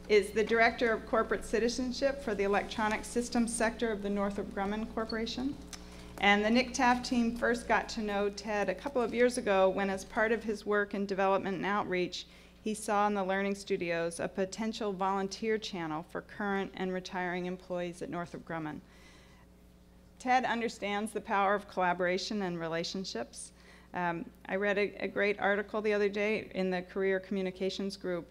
is the Director of Corporate Citizenship for the Electronic Systems sector of the Northrop Grumman Corporation. And the NCTAF team first got to know Ted a couple of years ago when, as part of his work in development and outreach, he saw in the Learning Studios a potential volunteer channel for current and retiring employees at Northrop Grumman. Ted understands the power of collaboration and relationships. I read a great article the other day in the Career Communications group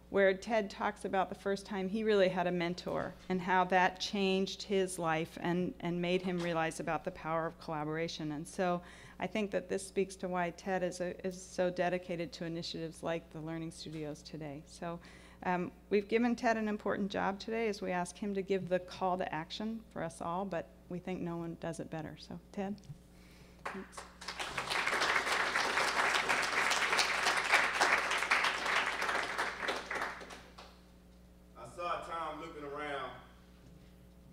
where Ted talks about the first time he really had a mentor and how that changed his life and made him realize about the power of collaboration. And so I think that this speaks to why Ted is so dedicated to initiatives like the Learning Studios today. So we've given Ted an important job today as we ask him to give the call to action for us all, but we think no one does it better. So Ted, thanks.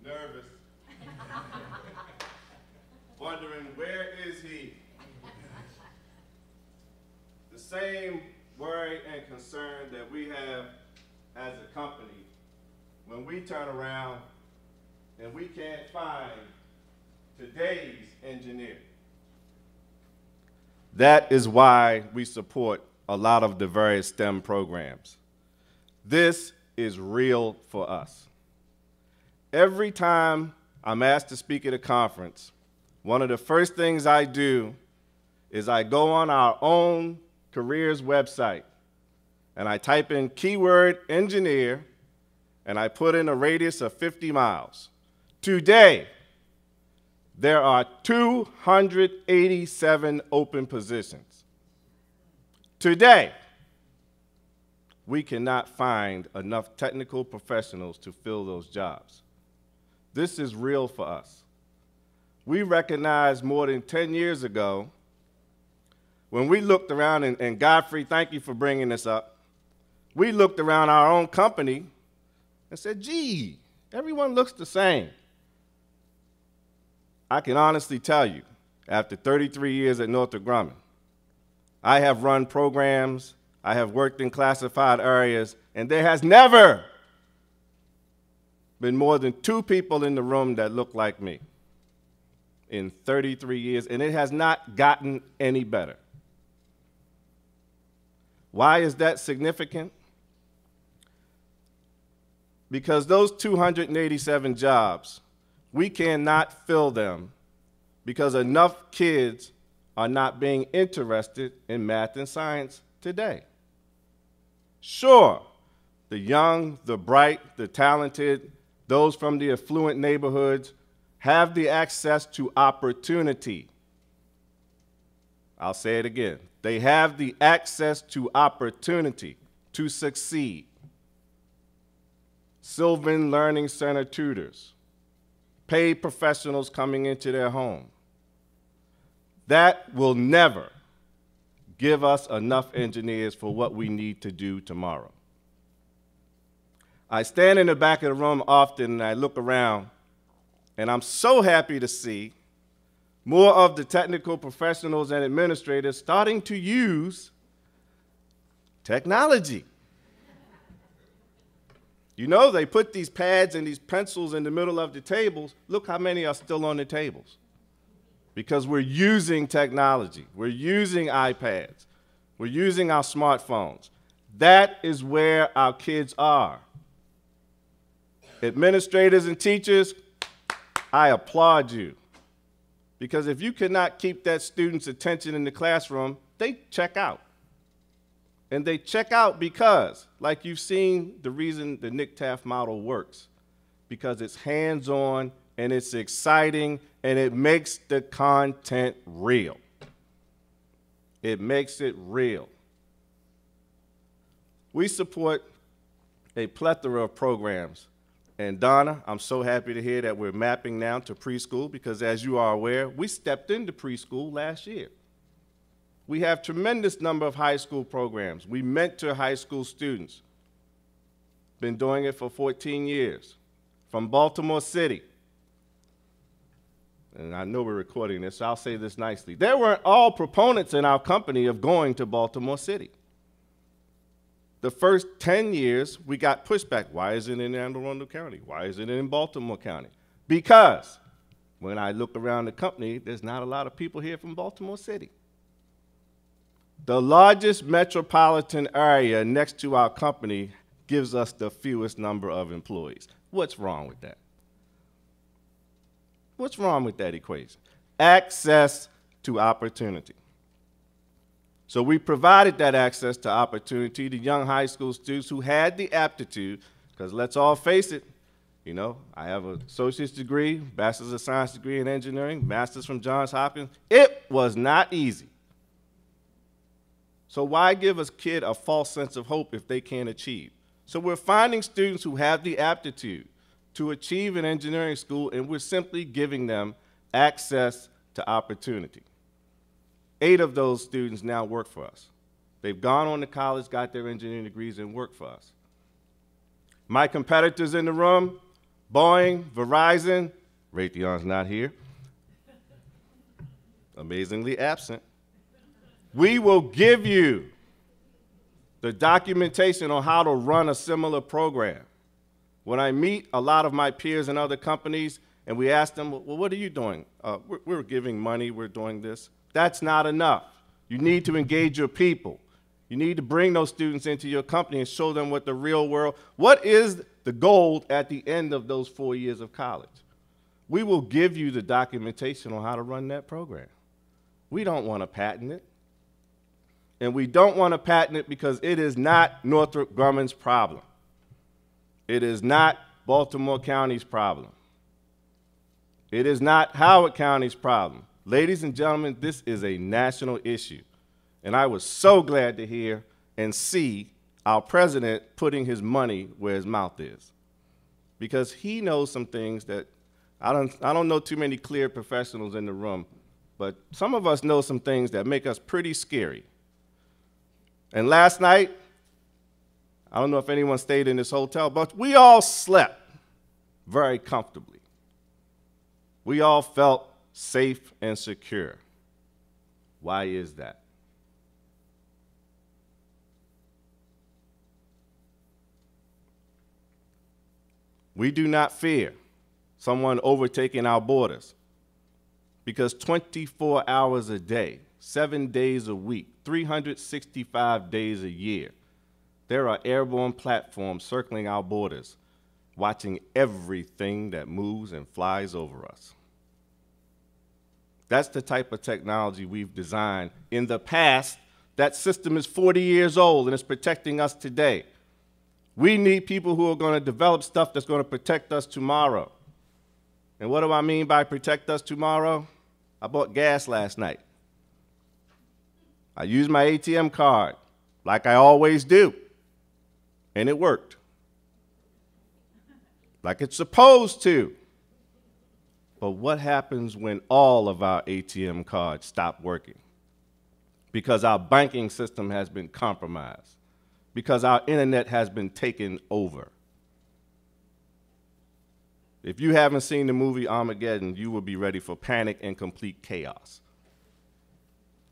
Nervous, wondering where is he? The same worry and concern that we have as a company when we turn around and we can't find today's engineer. That is why we support a lot of the various STEM programs. This is real for us. Every time I'm asked to speak at a conference, one of the first things I do is I go on our own careers website and I type in keyword engineer and I put in a radius of 50 miles. Today, there are 287 open positions. Today, we cannot find enough technical professionals to fill those jobs. This is real for us. We recognized more than 10 years ago when we looked around, and Godfrey, thank you for bringing this up. We looked around our own company and said, gee, everyone looks the same. I can honestly tell you, after 33 years at Northrop Grumman, I have run programs, I have worked in classified areas, and there has never been more than 2 people in the room that look like me in 33 years, and it has not gotten any better. Why is that significant? Because those 287 jobs, we cannot fill them because enough kids are not being interested in math and science today. Sure, the young, the bright, the talented, those from the affluent neighborhoods have the access to opportunity. I'll say it again. They have the access to opportunity to succeed. Sylvan Learning Center tutors, paid professionals coming into their home. That will never give us enough engineers for what we need to do tomorrow. I stand in the back of the room often and I look around and I'm so happy to see more of the technical professionals and administrators starting to use technology. You know, they put these pads and these pencils in the middle of the tables. Look how many are still on the tables. Because we're using technology. We're using iPads. We're using our smartphones. That is where our kids are. Administrators and teachers, I applaud you. Because if you cannot keep that student's attention in the classroom, they check out. And they check out because, like you've seen, the reason the NCTAF model works, because it's hands-on and it's exciting and it makes the content real. It makes it real. We support a plethora of programs. And Donna, I'm so happy to hear that we're mapping now to preschool because, as you are aware, we stepped into preschool last year. We have a tremendous number of high school programs. We mentor high school students. Been doing it for 14 years. From Baltimore City. And I know we're recording this, so I'll say this nicely. There weren't all proponents in our company of going to Baltimore City. The first 10 years, we got pushback. Why is it in Anne Arundel County? Why is it in Baltimore County? Because when I look around the company, there's not a lot of people here from Baltimore City. The largest metropolitan area next to our company gives us the fewest number of employees. What's wrong with that? What's wrong with that equation? Access to opportunity. So we provided that access to opportunity to young high school students who had the aptitude, because let's all face it, you know, I have an associate's degree, bachelor's of science degree in engineering, master's from Johns Hopkins. It was not easy. So why give a kid a false sense of hope if they can't achieve? So we're finding students who have the aptitude to achieve in engineering school, and we're simply giving them access to opportunity. 8 of those students now work for us. They've gone on to college, got their engineering degrees, and work for us. My competitors in the room, Boeing, Verizon, Raytheon's not here, amazingly absent. We will give you the documentation on how to run a similar program. When I meet a lot of my peers in other companies and we ask them, well, what are you doing? We're giving money, we're doing this. That's not enough. You need to engage your people. You need to bring those students into your company and show them what the real world, what is the goal at the end of those 4 years of college? We will give you the documentation on how to run that program. We don't want to patent it. And we don't want to patent it because it is not Northrop Grumman's problem. It is not Baltimore County's problem. It is not Howard County's problem. Ladies and gentlemen, this is a national issue. And I was so glad to hear and see our president putting his money where his mouth is. Because he knows some things that, I don't know too many clear professionals in the room, but some of us know some things that make us pretty scary. And last night, I don't know if anyone stayed in this hotel, but we all slept very comfortably. We all felt safe and secure. Why is that? We do not fear someone overtaking our borders because 24 hours a day, 7 days a week, 365 days a year, there are airborne platforms circling our borders, watching everything that moves and flies over us. That's the type of technology we've designed in the past. That system is 40 years old and it's protecting us today. We need people who are going to develop stuff that's going to protect us tomorrow. And what do I mean by protect us tomorrow? I bought gas last night. I used my ATM card like I always do, and it worked. Like it's supposed to. But what happens when all of our ATM cards stop working? Because our banking system has been compromised. Because our internet has been taken over. If you haven't seen the movie Armageddon, you will be ready for panic and complete chaos.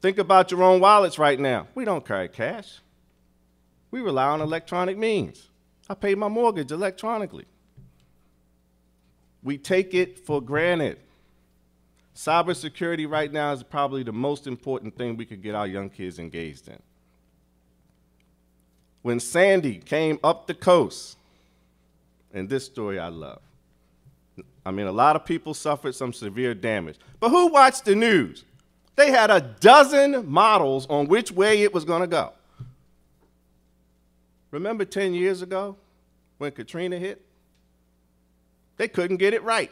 Think about your own wallets right now. We don't carry cash. We rely on electronic means. I pay my mortgage electronically. We take it for granted. Cybersecurity right now is probably the most important thing we could get our young kids engaged in. When Sandy came up the coast, and this story I love. I mean, a lot of people suffered some severe damage. But who watched the news? They had a dozen models on which way it was going to go. Remember 10 years ago when Katrina hit? They couldn't get it right.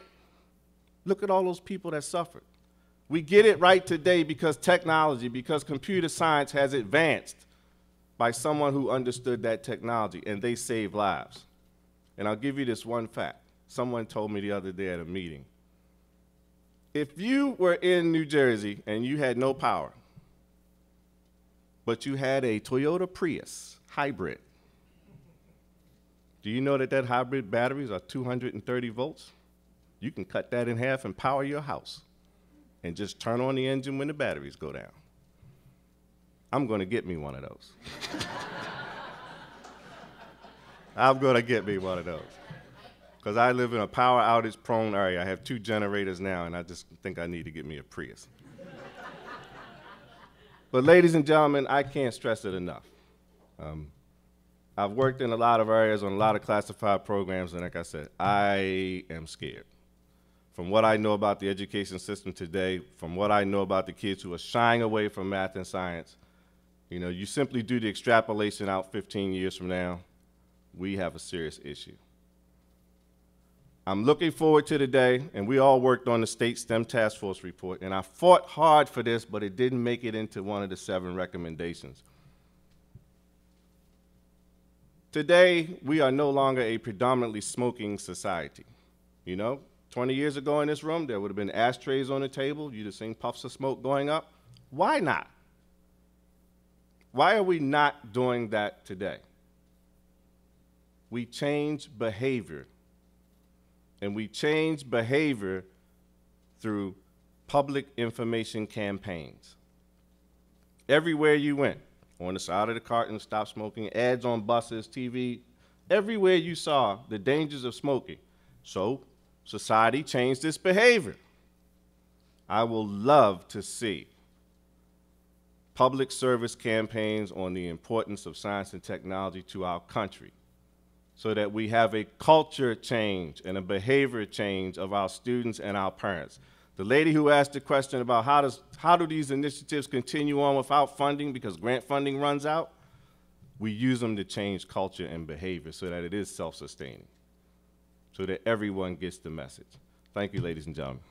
Look at all those people that suffered. We get it right today because technology, because computer science has advanced by someone who understood that technology, and they saved lives. And I'll give you this one fact. Someone told me the other day at a meeting. If you were in New Jersey and you had no power, but you had a Toyota Prius hybrid, do you know that that hybrid batteries are 230 volts? You can cut that in half and power your house and just turn on the engine when the batteries go down. I'm going to get me one of those. I'm going to get me one of those. Because I live in a power outage prone area. I have 2 generators now, and I just think I need to get me a Prius. But ladies and gentlemen, I can't stress it enough. I've worked in a lot of areas on a lot of classified programs, and like I said, I am scared. From what I know about the education system today, from what I know about the kids who are shying away from math and science, you know, you simply do the extrapolation out 15 years from now, we have a serious issue. I'm looking forward to the day, and we all worked on the state STEM task force report, and I fought hard for this, but it didn't make it into one of the 7 recommendations. Today, we are no longer a predominantly smoking society. You know, 20 years ago in this room, there would have been ashtrays on the table. You'd have seen puffs of smoke going up. Why not? Why are we not doing that today? We change behavior. And we change behavior through public information campaigns. Everywhere you went, on the side of the carton, stop smoking, ads on buses, TV, everywhere you saw the dangers of smoking. So society changed its behavior. I will love to see public service campaigns on the importance of science and technology to our country, so that we have a culture change and a behavior change of our students and our parents. The lady who asked the question about how do these initiatives continue on without funding because grant funding runs out, we use them to change culture and behavior so that it is self-sustaining, so that everyone gets the message. Thank you, ladies and gentlemen.